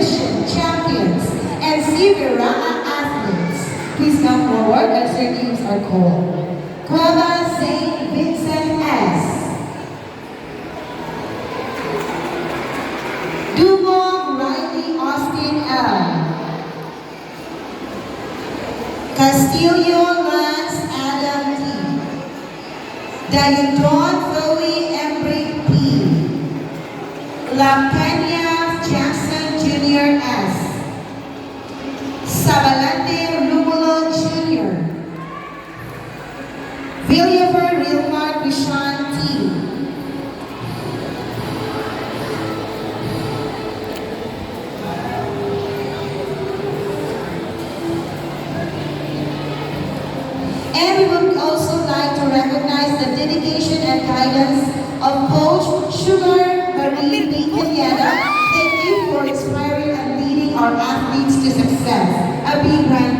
competition champions, and Siviranga athletes. Please come forward as their names are called. Cueva St. Vincent S. Dumong Riley Austin L. Castillo Lance Adam T. Dayundon Chloe Embry P. La Peña Jackson Jr. S. Sabalante Rumulo Jr. Villaver Rilmar Krishan T. And we would also like to recognize the dedication and guidance of Coach Sugar Marie Bicanyana. Thank you for inspiring and leading our athletes to success. A big round